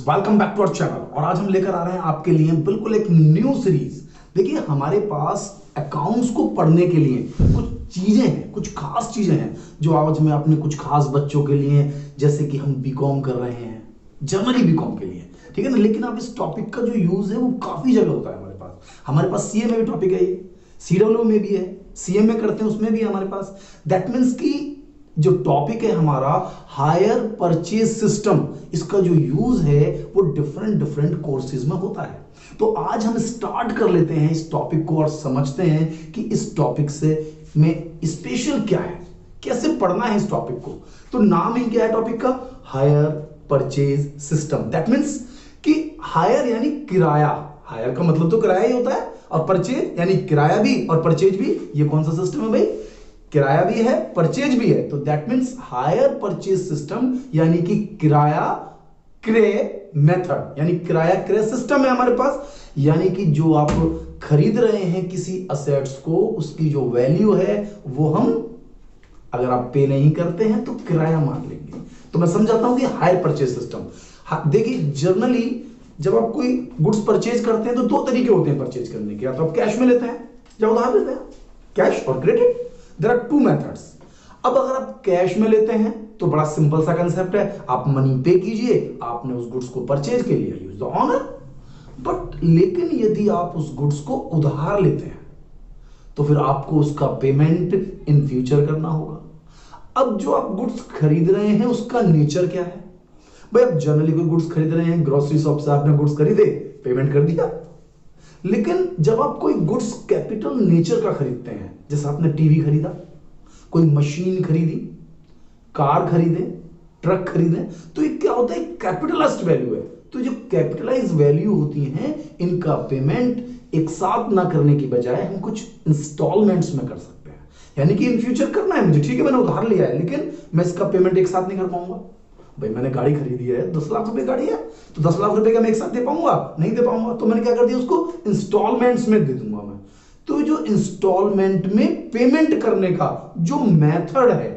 Welcome back to our channel. और आज हम लेकर आ रहे हैं आपके लिए बिल्कुल एक न्यू सीरीज। देखिए, हमारे पास अकाउंट्स को पढ़ने के लिए कुछ चीजें हैं, कुछ खास चीजें हैं जो आज मैं अपने कुछ खास बच्चों के लिए, जैसे कि हम बीकॉम कर रहे हैं, जनरली बीकॉम के लिए, ठीक है ना। लेकिन अब इस टॉपिक का जो यूज है वो काफी जगह होता है। हमारे पास सीए में भी टॉपिक है, ये सीडब्ल्यू में भी है, सीएम में करते हैं उसमें भी है हमारे पास। दैट मीन्स कि जो टॉपिक है हमारा हायर परचेज सिस्टम, इसका जो यूज है वो डिफरेंट डिफरेंट कोर्सेज में होता है। तो आज हम स्टार्ट कर लेते हैं इस टॉपिक को और समझते हैं कि इस टॉपिक से में स्पेशल क्या है, कैसे पढ़ना है इस टॉपिक को। तो नाम ही क्या है टॉपिक का? Hire purchase system. That means कि हायर यानी किराया, हायर का मतलब तो किराया ही होता है, और परचेज यानी किराया भी और परचेज भी। ये कौन सा सिस्टम है भाई? किराया भी है, परचेज भी है। तो that means hire purchase system यानी कि किराया क्रय मेथड, यानी किराया क्रय सिस्टम है हमारे पास। यानी कि जो आप खरीद रहे हैं किसी असेट्स को, उसकी जो वैल्यू है वो हम, अगर आप पे नहीं करते हैं तो किराया मान लेंगे। तो मैं समझाता हूं कि हायर परचेज सिस्टम। देखिए, जनरली जब आप कोई गुड्स परचेज करते हैं तो दो तरीके होते हैं परचेज करने के। या तो आप कैश में लेते हैं या उधार लेते हैं, कैश और credit. There are two methods. अब अगर आप कैश में लेते हैं तो बड़ा सिंपल सा कंसेप्ट है, आप मनी पे कीजिए, आपने उस गुड्स को परचेज के लिए, यूज द ऑनर। बट लेकिन यदि आप उस गुड्स को उधार लेते हैं तो फिर आपको उसका पेमेंट इन फ्यूचर करना होगा। अब जो आप गुड्स खरीद रहे हैं उसका नेचर क्या है भाई? आप जनरली कोई गुड्स खरीद रहे हैं, ग्रोसरी शॉप से आपने गुड्स खरीदे, पेमेंट कर दिया। लेकिन जब आप कोई गुड्स कैपिटल नेचर का खरीदते हैं, जैसे आपने टीवी खरीदा, कोई मशीन खरीदी, कार खरीदे, ट्रक खरीदे, तो ये क्या होता है? कैपिटलाइज्ड वैल्यू है। तो जो कैपिटलाइज्ड वैल्यू होती है, इनका पेमेंट एक साथ ना करने की बजाय हम कुछ इंस्टॉलमेंट्स में कर सकते हैं। यानी कि इन फ्यूचर करना है मुझे, ठीक है, मैंने उधार लिया है लेकिन मैं इसका पेमेंट एक साथ नहीं कर पाऊंगा। भाई मैंने गाड़ी खरीदी है, 10 लाख रुपए गाड़ी है, तो 10 लाख रुपए का मैं एक साथ दे पाऊंगा? नहीं दे पाऊंगा। तो मैंने क्या कर दिया, उसको इंस्टॉलमेंट्स में दे दूंगा मैं। तो जो इंस्टॉलमेंट में पेमेंट करने का जो मेथड है,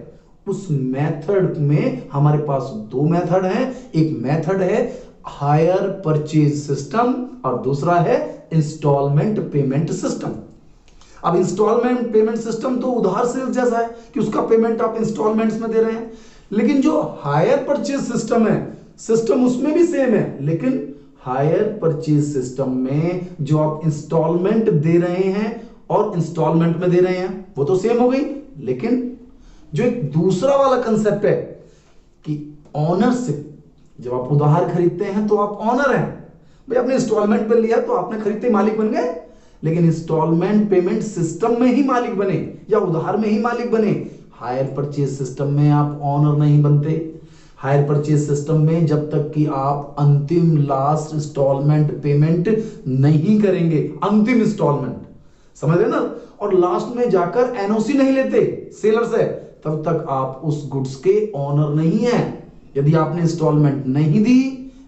उस मेथड में हमारे पास दो मेथड है। एक मेथड है हायर परचेज सिस्टम और दूसरा है इंस्टॉलमेंट पेमेंट सिस्टम। अब इंस्टॉलमेंट पेमेंट सिस्टम तो उधार सेल्स जैसा है कि उसका पेमेंट आप इंस्टॉलमेंट्स में दे रहे हैं। लेकिन जो हायर परचेज सिस्टम है, सिस्टम उसमें भी सेम है, लेकिन हायर परचेज सिस्टम में जो आप इंस्टॉलमेंट दे रहे हैं और इंस्टॉलमेंट में दे रहे हैं वो तो सेम हो गई। लेकिन जो एक दूसरा वाला कंसेप्ट है कि ऑनरशिप, जब आप उधार खरीदते हैं तो आप ऑनर हैं भाई, आपने इंस्टॉलमेंट पे लिया तो आपने खरीदते मालिक बन गए। लेकिन इंस्टॉलमेंट पेमेंट सिस्टम में ही मालिक बने या उधार में ही मालिक बने, हायर परचेज सिस्टम में आप ऑनर नहीं बनते। हायर परचेज सिस्टम में जब तक कि आप अंतिम लास्ट इंस्टॉलमेंट पेमेंट नहीं करेंगे, अंतिम इंस्टॉलमेंट, समझ रहे ना, और लास्ट में जाकर एनओसी नहीं लेते सेलर से, तब तक आप उस गुड्स के ऑनर नहीं है। यदि आपने इंस्टॉलमेंट नहीं दी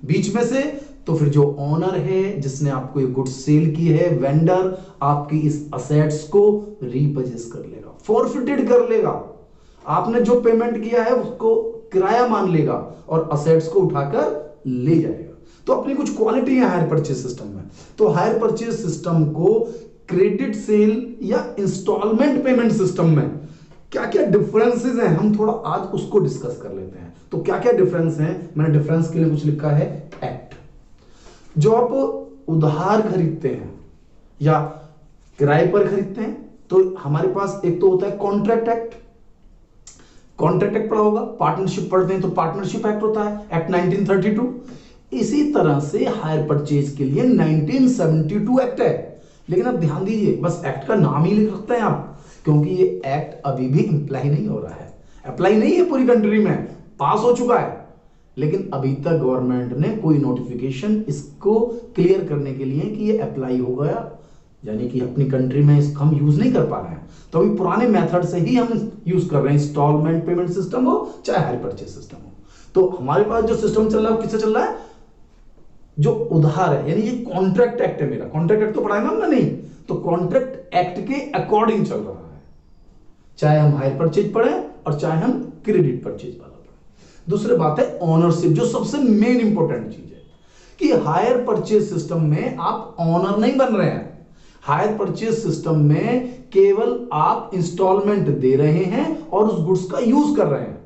बीच में से, तो फिर जो ऑनर है, जिसने आपको ये गुड्स सेल की है, वेंडर, आपकी इस असेट्स को रीपरचेज कर लेगा, फॉरफिटेड कर लेगा। आपने जो पेमेंट किया है उसको किराया मान लेगा और असेट्स को उठाकर ले जाएगा। तो अपनी कुछ क्वालिटी है हायर परचेज सिस्टम में। तो हायर परचेज सिस्टम को क्रेडिट सेल या इंस्टॉलमेंट पेमेंट सिस्टम में क्या क्या डिफरेंसेस हैं, हम थोड़ा आज उसको डिस्कस कर लेते हैं। तो क्या क्या डिफरेंस हैं? मैंने डिफरेंस के लिए कुछ लिखा है एक्ट। जो आप उधार खरीदते हैं या किराए पर खरीदते हैं तो हमारे पास एक तो होता है कॉन्ट्रैक्ट एक्ट। कॉन्ट्रैक्ट एक्ट पढ़ा होगा, पार्टनरशिप पढ़ते हैं तो पार्टनरशिप एक्ट होता है, एक्ट 1932। इसी तरह से हायर परचेज के लिए 1972 एक्ट है। लेकिन अब ध्यान दीजिए, बस एक्ट का नाम ही लिख सकते हैं आप, क्योंकि ये एक्ट अभी भी अप्लाई नहीं हो रहा है, अप्लाई नहीं है पूरी कंट्री में, पास हो चुका है, लेकिन अभी तक गवर्नमेंट ने कोई नोटिफिकेशन इसको क्लियर करने के लिए कि ये अप्लाई हो गया, यानी कि अपनी कंट्री में इसको हम यूज नहीं कर पा रहे हैं। तो अभी पुराने मेथड से ही हम यूज कर रहे हैं, इंस्टॉलमेंट पेमेंट सिस्टम हो चाहे हायर परचेज सिस्टम हो। तो हमारे पास जो सिस्टम चल रहा है किससे चल रहा है? जो उधार है, यानी ये कॉन्ट्रैक्ट एक्ट है। मेरा कॉन्ट्रैक्ट एक्ट तो पढ़ा है ना हमने? नहीं, तो कॉन्ट्रैक्ट एक्ट के अकॉर्डिंग चल रहा है, चाहे हम हायर परचेज पढ़े और चाहे हम क्रेडिट परचेज वाला पढ़े। दूसरी बात है ऑनरशिप, जो सबसे मेन इंपॉर्टेंट चीज है। कि हायर परचेज सिस्टम में आप ओनर नहीं बन रहे हैं। हायर परचेज सिस्टम में केवल आप इंस्टॉलमेंट दे रहे हैं और उस गुड्स का यूज कर रहे हैं,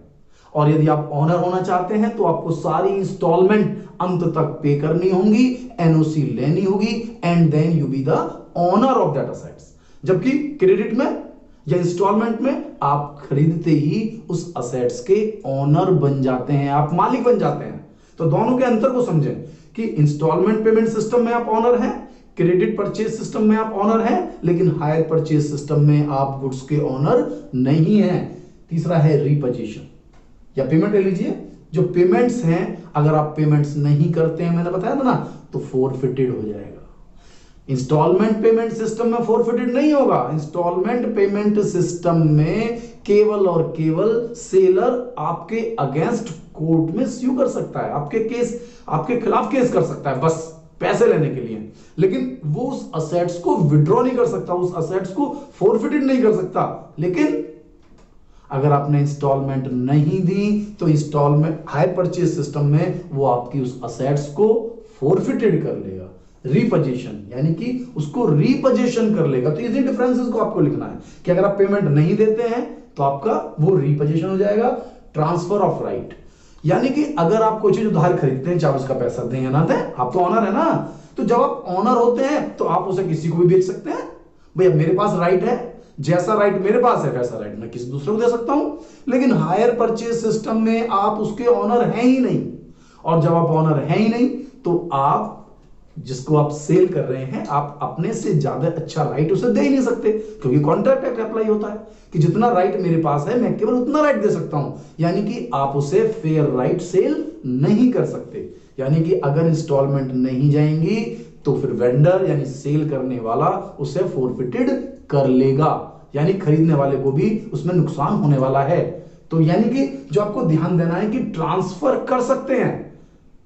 और यदि आप ओनर होना चाहते हैं तो आपको सारी इंस्टॉलमेंट अंत तक पे करनी होंगी, एनओसी लेनी होगी, and then you be the owner of that assets. जबकि क्रेडिट में या इंस्टॉलमेंट में आप खरीदते ही उस असेट्स के ओनर बन जाते हैं, आप मालिक बन जाते हैं। तो दोनों के अंतर को समझें कि इंस्टॉलमेंट पेमेंट सिस्टम में आप ओनर हैं, क्रेडिट परचेज सिस्टम में आप ओनर हैं, लेकिन हायर परचेज सिस्टम में आप गुड्स के ओनर नहीं हैं। तीसरा है रीपोजीशन या पेमेंट ले लीजिए। जो पेमेंट्स हैं, अगर आप पेमेंट्स नहीं करते हैं, मैंने बताया था ना, तो फोरफिटेड हो जाएगा। इंस्टॉलमेंट पेमेंट सिस्टम में फोरफिटेड नहीं होगा। इंस्टॉलमेंट पेमेंट सिस्टम में केवल और केवल सेलर आपके अगेंस्ट कोर्ट में स्यू कर सकता है, आपके खिलाफ केस कर सकता है, बस पैसे लेने के लिए, लेकिन वो उस असेट्स को विड्रॉ नहीं कर सकता, उस असेट्स को फोरफिटेड नहीं कर सकता। लेकिन अगर आपने इंस्टॉलमेंट नहीं दी तो इंस्टॉलमेंट हायर परचेज सिस्टम में वो आपकी उस असेट्स को फोरफिटेड कर लेगा, रीपोजीशन, यानी कि उसको रीपोजीशन कर लेगा। तो इसी डिफरेंसेस को आपको लिखना है कि अगर आप पेमेंट नहीं देते हैं तो आपका वो रीपोजीशन हो जाएगा, ट्रांसफर ऑफ राइट। यानी कि अगर आप कोई चीज उधार खरीदते हैं, चाहे उसका पैसा दें या ना दें, आप तो ऑनर है ना। तो जब आप ऑनर होते हैं तो आप उसे किसी को भी बेच सकते हैं। भैया मेरे पास राइट है, जैसा राइट मेरे पास है वैसा राइट मैं किसी दूसरे को दे सकता हूं। लेकिन हायर परचेज सिस्टम में आप उसके ऑनर हैं ही नहीं, और जब आप ऑनर हैं ही नहीं तो आप जिसको आप सेल कर रहे हैं, आप अपने से ज्यादा अच्छा राइट उसे दे ही नहीं सकते, क्योंकि कॉन्ट्रैक्ट एक्ट अप्लाई होता है कि जितना राइट मेरे पास है मैं केवल उतना राइट दे सकता हूं। यानी कि आप उसे फेयर राइट सेल नहीं कर सकते। यानी कि अगर इंस्टॉलमेंट नहीं जाएंगी तो फिर वेंडर यानी सेल करने वाला उसे फोरफिटेड कर लेगा, यानी खरीदने वाले को भी उसमें नुकसान होने वाला है। तो यानी कि जो आपको ध्यान देना है कि ट्रांसफर कर सकते हैं,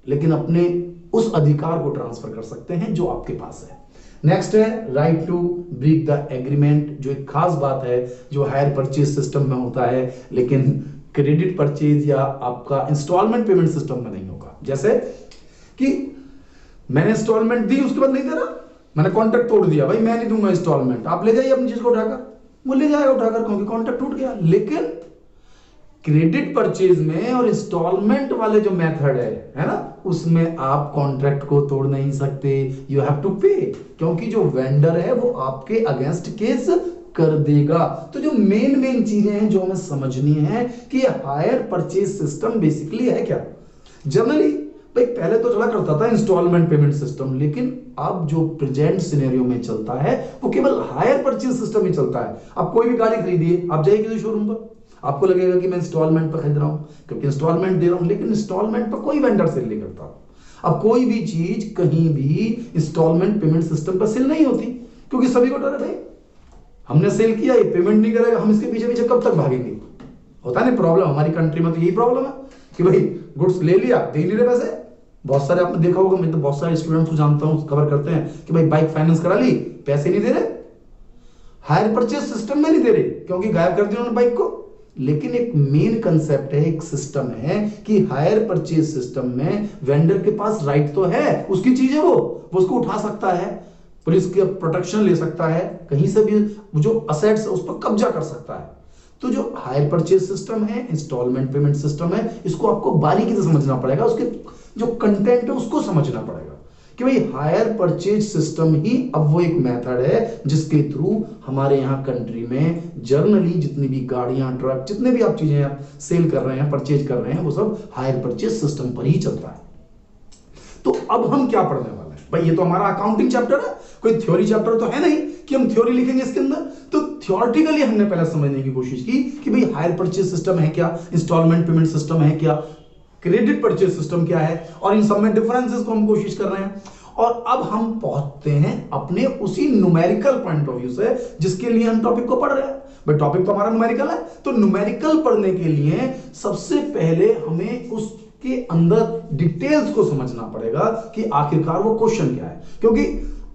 लेकिन अपने उस अधिकार को ट्रांसफर कर सकते हैं जो आपके पास है। नेक्स्ट है right to break the agreement, जो एक खास बात है जो हायर परचेज सिस्टम में होता है लेकिन क्रेडिट परचेज या आपका इंस्टॉलमेंट पेमेंट सिस्टम में नहीं होगा। जैसे कि मैंने इंस्टॉलमेंट दी, उसके बाद नहीं दे रहा, मैंने कॉन्ट्रैक्ट तोड़ दिया, भाई मैं नहीं दूंगा इंस्टॉलमेंट, आप ले जाइए अपनी चीज को उठाकर, वो ले जाएगा उठाकर क्योंकि कॉन्ट्रैक्ट टूट गया। लेकिन क्रेडिट परचेज में और इंस्टॉलमेंट वाले जो मेथड है ना, उसमें आप कॉन्ट्रैक्ट को तोड़ नहीं सकते, यू हैव टू पे, क्योंकि जो वेंडर है वो आपके अगेंस्ट केस कर देगा। तो जो मेन चीजें हैं जो हमें समझनी है कि हायर परचेज सिस्टम बेसिकली है क्या। जनरली भाई पहले तो चला करता था इंस्टॉलमेंट पेमेंट सिस्टम, लेकिन अब जो प्रेजेंट सिनेरियो में चलता है वो केवल हायर परचेज सिस्टम ही चलता है। आप कोई भी गाड़ी खरीदिए, आप जाइए किसी शोरूम पर, आपको लगेगा कि मैं इंस्टॉलमेंट पर खरीद रहा हूं क्योंकि इंस्टॉलमेंट दे रहा हूं, लेकिन इंस्टॉलमेंट पर कोई वेंडर सेल नहीं करता। अब कोई भी चीज कहीं भी इंस्टॉलमेंट पेमेंट सिस्टम पर सेल नहीं होती, क्योंकि सभी को डर है भाई हमने सेल किया, ये पेमेंट नहीं करेगा, हम इसके पीछे पीछे कब तक भागेंगे। होता है ना प्रॉब्लम, हमारी कंट्री में तो यही प्रॉब्लम है कि भाई गुड्स ले लिया, दे नहीं रहे पैसे। बहुत सारे आपने देखा होगा, मैं तो बहुत सारे स्टूडेंट्स को जानता हूं, कवर करते हैं कि भाई बाइक फाइनेंस करा ली, पैसे नहीं दे रहे, हायर परचेज सिस्टम में नहीं दे रहे क्योंकि गायब कर दिया उन्होंने बाइक को। लेकिन एक मेन कंसेप्ट है, एक सिस्टम है कि हायर परचेज सिस्टम में वेंडर के पास राइट तो है, उसकी चीज है, वो उसको उठा सकता है, पुलिस की प्रोटेक्शन ले सकता है, कहीं से भी जो असेट्स उस पर कब्जा कर सकता है। तो जो हायर परचेज सिस्टम है, इंस्टॉलमेंट पेमेंट सिस्टम है, इसको आपको बारीकी से समझना पड़ेगा, उसके जो कंटेंट है उसको समझना पड़ेगा कि भाई हायर परचेज सिस्टम ही अब वो एक मेथड है जिसके थ्रू हमारे यहाँ कंट्री में जर्नली जितनी भी गाड़ियां, ट्रक, जितने भी आप चीजें आप सेल कर रहे हैं, परचेज कर रहे हैं, वो सब हायर परचेज सिस्टम पर ही चलता है। तो अब हम क्या पढ़ने वाले हैं भाई, ये तो हमारा अकाउंटिंग चैप्टर है, कोई थ्योरी चैप्टर तो है नहीं कि हम थ्योरी लिखेंगे इसके अंदर। तो थ्योरेटिकली हमने पहले समझने की कोशिश की कि भाई हायर परचेज सिस्टम है क्या, इंस्टॉलमेंट पेमेंट सिस्टम है क्या, क्रेडिट परचेज सिस्टम क्या है, और इन सब में डिफरेंसेस को हम कोशिश कर रहे हैं। और अब हम पहुंचते हैं अपने उसी न्यूमेरिकल पॉइंट ऑफ व्यू से जिसके लिए हम टॉपिक को पढ़ रहे हैं। भाई टॉपिक तो हमारा न्यूमेरिकल है, तो न्यूमेरिकल पढ़ने के लिए सबसे पहले हमें उसके अंदर डिटेल्स को समझना पड़ेगा कि आखिरकार वो क्वेश्चन क्या है। क्योंकि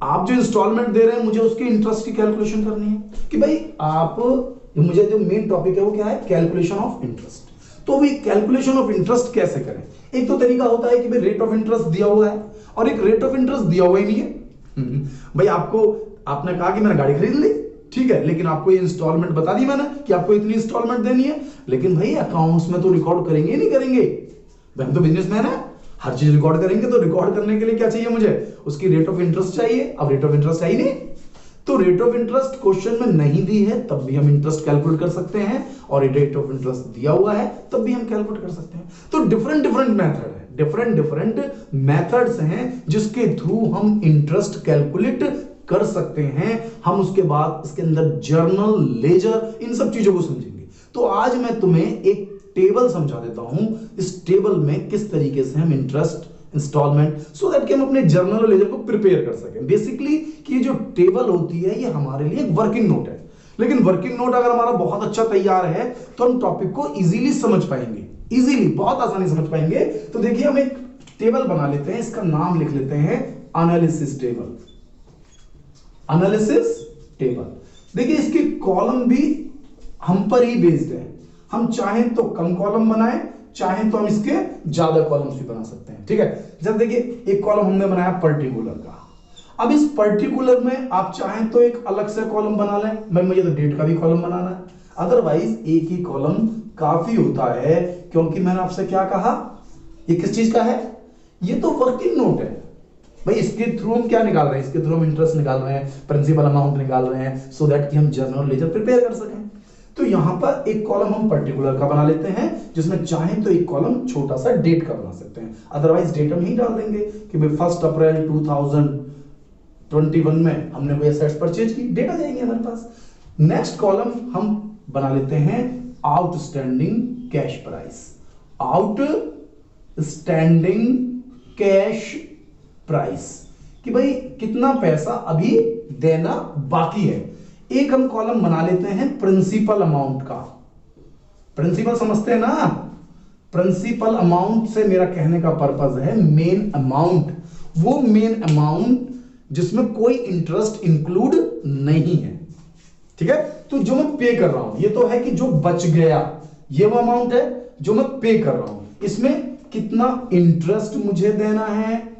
आप जो इंस्टॉलमेंट दे रहे हैं, मुझे उसके इंटरेस्ट की कैलकुलेशन करनी है कि भाई आप, मुझे जो मेन टॉपिक है वो क्या है, कैलकुलेशन ऑफ इंटरेस्ट। तो भी कैलकुलेशन ऑफ इंटरेस्ट कैसे करें? एक तो तरीका होता है कि भाई रेट ऑफ इंटरेस्ट दिया हुआ है और एक रेट ऑफ इंटरेस्ट दिया हुआ ही नहीं है। भाई आपने कहा कि मैंने गाड़ी खरीद ली, ठीक है, लेकिन आपको ये इंस्टॉलमेंट बता दी मैंने कि आपको इतनी इंस्टॉलमेंट देनी है, लेकिन भाई अकाउंट्स में तो रिकॉर्ड करेंगे नहीं करेंगे, हम तो बिजनेसमैन है, हर चीज रिकॉर्ड करेंगे। तो रिकॉर्ड करने के लिए क्या चाहिए मुझे? उसकी रेट ऑफ इंटरेस्ट चाहिए। अब रेट ऑफ इंटरेस्ट है ही नहीं, तो रेट ऑफ इंटरेस्ट क्वेश्चन में नहीं दी है तब भी हम इंटरेस्ट कैलकुलेट कर सकते हैं, और रेट ऑफ इंटरेस्ट दिया हुआ है तब भी हम कैलकुलेट कर सकते हैं। तो डिफरेंट डिफरेंट मेथड है, डिफरेंट मेथड्स हैं जिसके थ्रू हम इंटरेस्ट कैलकुलेट कर सकते हैं। हम उसके बाद इसके अंदर जर्नल, लेजर, इन सब चीजों को समझेंगे। तो आज मैं तुम्हें एक टेबल समझा देता हूं, इस टेबल में किस तरीके से हम इंटरेस्ट, इंस्टॉलमेंट, सो दैट कि हम अपने जर्नल और लेजर को प्रिपेयर कर सकें। बेसिकली कि ये जो टेबल होती है ये हमारे लिए एक वर्किंग नोट है, लेकिन वर्किंग नोट अगर हमारा बहुत अच्छा तैयार है तो हम टॉपिक को इजीली समझ पाएंगे, इजीली, बहुत आसानी समझ पाएंगे। तो देखिए हम एक टेबल बना लेते हैं, इसका नाम लिख लेते हैं एनालिसिस टेबल। एनालिसिस टेबल, देखिए इसके कॉलम भी हम पर ही बेस्ड है। हम चाहें तो कम कॉलम बनाएं, चाहें तो हम इसके ज्यादा कॉलम्स भी बना सकते हैं, ठीक है। जब देखिए एक कॉलम हमने बनाया पर्टिकुलर का, अब इस पर्टिकुलर में आप चाहें तो एक अलग से कॉलम बना लें, मैं मुझे तो डेट का भी कॉलम बनाना है, अदरवाइज एक ही कॉलम काफी होता है। क्योंकि मैंने आपसे क्या कहा, ये किस चीज का है? ये तो वर्किंग नोट है भाई, इसके थ्रू हम क्या निकाल रहे हैं? इसके थ्रू हम इंटरेस्ट निकाल रहे हैं, प्रिंसिपल अमाउंट निकाल रहे हैं, सो दैट कि हम जर्नल लेजर प्रिपेयर कर सकें। तो यहां पर एक कॉलम हम पर्टिकुलर का बना लेते हैं, जिसमें चाहें तो एक कॉलम छोटा सा डेट का बना सकते हैं, अदरवाइज डेट हम ही डाल देंगे कि भाई 1 अप्रैल 2021 में हमने कोई एसेट्स परचेज की, डेट आ जाएंगे हमारे पास। नेक्स्ट कॉलम हम बना लेते हैं outstanding cash price, outstanding cash price, कि भाई कितना पैसा अभी देना बाकी है। एक हम कॉलम बना लेते हैं प्रिंसिपल अमाउंट का। प्रिंसिपल समझते हैं ना? प्रिंसिपल अमाउंट से मेरा कहने का पर्पस है मेन अमाउंट, वो मेन अमाउंट जिसमें कोई इंटरेस्ट इंक्लूड नहीं है, ठीक है। तो जो मैं पे कर रहा हूं, ये तो है कि जो बच गया, ये वो अमाउंट है जो मैं पे कर रहा हूं, इसमें कितना इंटरेस्ट मुझे देना है।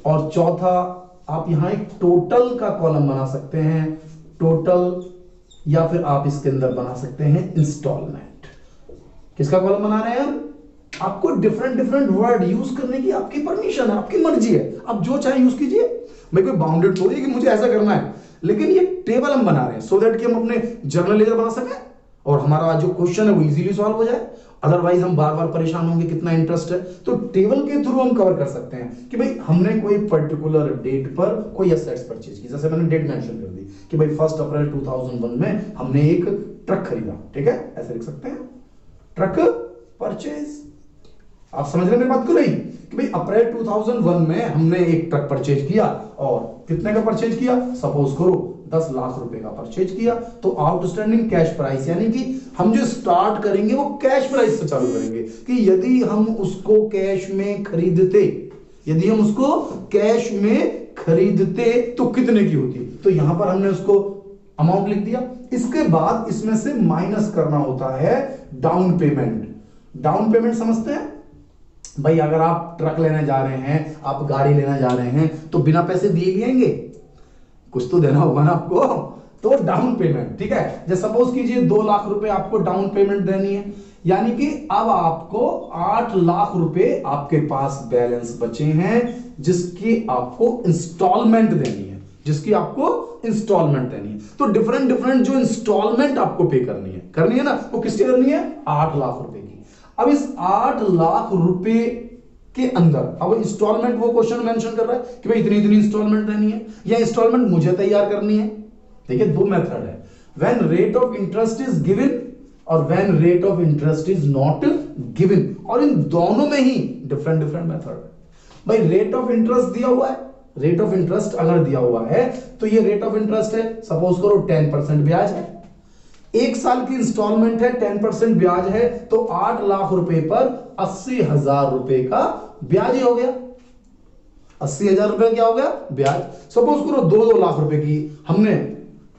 और चौथा, आप यहां एक टोटल का कॉलम बना सकते हैं, टोटल, या फिर आप इसके अंदर बना सकते हैं इंस्टॉलमेंट। किसका कॉलम बना रहे हैं हम? आपको डिफरेंट डिफरेंट वर्ड यूज करने की आपकी परमिशन है, आपकी मर्जी है, आप जो चाहे यूज कीजिए। मैं कोई बाउंडेड थोड़ी कि मुझे ऐसा करना है, लेकिन ये टेबल हम बना रहे हैं सो दैट कि हम अपने जर्नल लेजर बना सकें और हमारा जो क्वेश्चन है वो इजीली सॉल्व हो जाए। अदरवाइज हम बार बार परेशान होंगे कितना इंटरेस्ट है। तो टेबल के थ्रू हम कवर कर सकते हैं कि भाई हमने कोई पर्टिकुलर डेट पर कोई एसेट्स परचेज की, जैसे मैंने डेट मेंशन कर दी कि भाई 1 अप्रैल 2001 में हमने एक ट्रक खरीदा, ठीक है, ऐसे लिख सकते हैं, ट्रक परचेज। आप समझ रहे हैं मेरी बात को नहीं? कि भाई अप्रैल 2001 में हमने एक ट्रक परचेज किया, और कितने का परचेज किया? सपोज करो 10 लाख रुपए का परचेज किया। तो आउटस्टैंडिंग कैश प्राइस, यानी कि हम जो स्टार्ट करेंगे वो कैश प्राइस से चालू करेंगे कि यदि हम उसको कैश में खरीदते, यदि हम उसको कैश में खरीदते तो कितने की होती। तो यहां पर हमने उसको अमाउंट लिख दिया। इसके बाद इसमें से माइनस करना होता है डाउन पेमेंट। डाउन पेमेंट समझते हैं भाई? अगर आप ट्रक लेने जा रहे हैं, आप गाड़ी लेना जा रहे हैं, तो बिना पैसे दिए जाएंगे, कुछ तो देना होगा ना आपको, तो डाउन पेमेंट, ठीक है। जैसे सपोज कीजिए 2 लाख रुपए आपको डाउन पेमेंट देनी है, यानी कि अब आपको 8 लाख रुपए आपके पास बैलेंस बचे हैं जिसकी आपको इंस्टॉलमेंट देनी है, जिसकी आपको इंस्टॉलमेंट देनी है। तो डिफरेंट डिफरेंट जो इंस्टॉलमेंट आपको पे करनी है ना, वो किसकी करनी है? 8 लाख रुपए की। अब इस 8 लाख रुपए के अंदर, अब इंस्टॉलमेंट वो क्वेश्चन मेंशन कर रहा है कि भाई इतनी इतनी इंस्टॉलमेंट देनी है, या इंस्टॉलमेंट मुझे तैयार करनी है। देखिए दो मेथड है, when rate of interest is given और when rate of interest is not given, और इन दोनों में ही डिफरेंट डिफरेंट मेथड है। भाई रेट ऑफ इंटरेस्ट दिया हुआ है, रेट ऑफ इंटरेस्ट अगर दिया हुआ है तो ये रेट ऑफ इंटरेस्ट है, सपोज करो 10% ब्याज है, 1 साल की इंस्टॉलमेंट है, 10% ब्याज है, तो 8 लाख रुपए पर 80,000 रुपए का ब्याज ही हो गया। 80,000 रुपए क्या हो गया? ब्याज। सपोज करो 2-2 लाख रुपए की हमने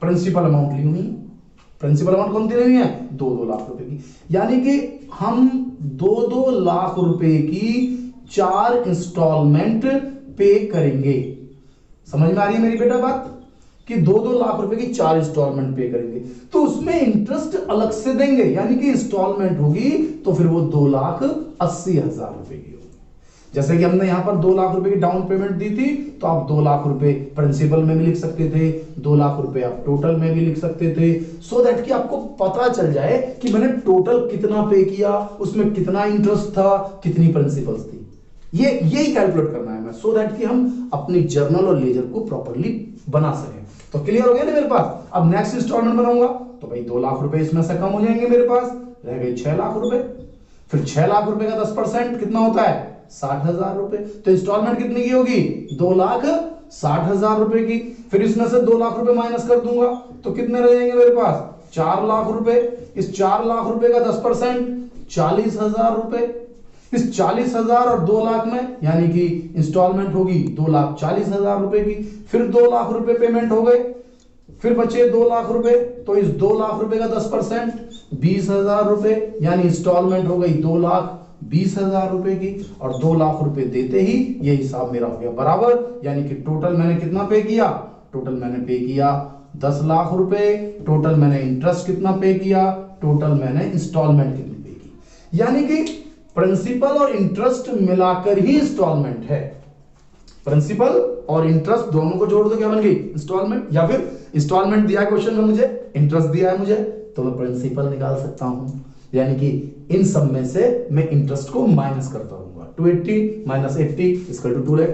प्रिंसिपल अमाउंट ली हुई, प्रिंसिपल अमाउंट कौन सी लेनी है? 2-2 लाख रुपए की। यानी कि हम 2-2 लाख रुपए की 4 इंस्टॉलमेंट पे करेंगे। समझ में आ रही है मेरी बेटा बात कि 2-2 लाख रुपए की 4 इंस्टॉलमेंट पे करेंगे, तो उसमें इंटरेस्ट अलग से देंगे, यानी कि इंस्टॉलमेंट होगी तो फिर वो 2,80,000 रुपए की होगी। जैसे कि हमने यहां पर 2 लाख रुपए की डाउन पेमेंट दी थी, तो आप 2 लाख रुपए प्रिंसिपल में भी लिख सकते थे, 2 लाख रुपए आप टोटल में भी लिख सकते थे, सो दैट कि आपको पता चल जाए कि मैंने टोटल कितना पे किया, उसमें कितना इंटरेस्ट था, कितनी प्रिंसिपल्स थी। यही कैलकुलेट करना है मैं, सो दैट कि हम अपनी जर्नल और लेजर को प्रॉपर्ली बना सकें। तो क्लियर हो गया ना मेरे पास? अब नेक्स्ट इंस्टॉलमेंट बनाऊंगा तो भाई 2 लाख रुपए इसमें से कम हो जाएंगे, मेरे पास रह गए 6 लाख रुपए। फिर 6 लाख रुपए का 10% कितना होता है? 60,000 रुपए। तो इंस्टॉलमेंट कितनी की होगी? 2,60,000 रुपए की। फिर इसमें से 2 लाख रुपए माइनस कर दूंगा तो कितने रह जाएंगे मेरे पास? 4 लाख रुपए। इस 4 लाख रुपए का 10% 40,000 रुपए। इस 40,000 और 2 लाख में यानी कि इंस्टॉलमेंट होगी 2,40,000 रुपए की। फिर 2 लाख रुपए पेमेंट हो गए, फिर बचे 2 लाख रुपए, तो इस 2 लाख रुपए का 10% 20,000 रुपए, यानी इंस्टॉलमेंट हो गई 2,20,000 रुपए की। और 2 लाख रुपए देते ही ये हिसाब मेरा हो गया बराबर, यानी कि टोटल मैंने कितना पे किया? टोटल मैंने पे किया 10 लाख रुपए। टोटल मैंने इंटरेस्ट कितना पे किया? टोटल मैंने इंस्टॉलमेंट कितनी पे की? यानी कि प्रिंसिपल और इंटरेस्ट मिलाकर ही इंस्टॉलमेंट है। प्रिंसिपल और इंटरेस्ट दोनों को जोड़ दो, क्या बन गई? इंस्टॉलमेंट। या फिर इंस्टॉलमेंट दिया है क्वेश्चन में मुझे, इंटरेस्ट दिया है मुझे, तो मैं प्रिंसिपल निकाल सकता हूं, यानी कि इन सब में से मैं इंटरेस्ट को माइनस करता रहूंगा। 280 माइनस 80 इक्वल टू 2 लाख।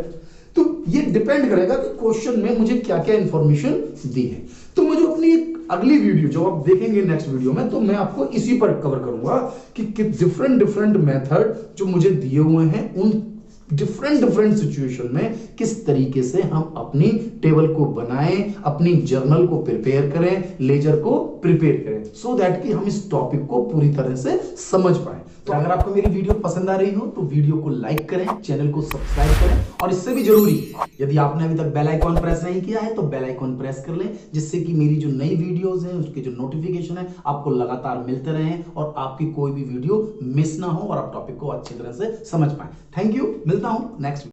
तो ये डिपेंड करेगा कि क्वेश्चन में मुझे क्या क्या इंफॉर्मेशन दी है। तो मुझे अपनी अगली वीडियो जो आप देखेंगे नेक्स्ट वीडियो में, तो मैं आपको इसी पर कवर करूंगा कि डिफरेंट मेथड जो मुझे दिए हुए हैं उन डिफरेंट सिचुएशन में किस तरीके से हम अपनी टेबल को बनाएं, अपनी जर्नल को प्रिपेयर करें, लेजर को प्रिपेयर करें, सो दैट कि हम इस टॉपिक को पूरी तरह से समझ पाए। तो अगर आपको मेरी वीडियो पसंद आ रही हो तो वीडियो को लाइक करें, चैनल को सब्सक्राइब करें, और इससे भी जरूरी यदि आपने अभी तक बेल आइकॉन प्रेस नहीं किया है तो बेल आइकॉन प्रेस कर लें, जिससे कि मेरी जो नई वीडियोस हैं उसके जो नोटिफिकेशन है आपको लगातार मिलते रहें और आपकी कोई भी वीडियो मिस ना हो और आप टॉपिक को अच्छी तरह से समझ पाए। थैंक यू, मिलता हूं नेक्स्ट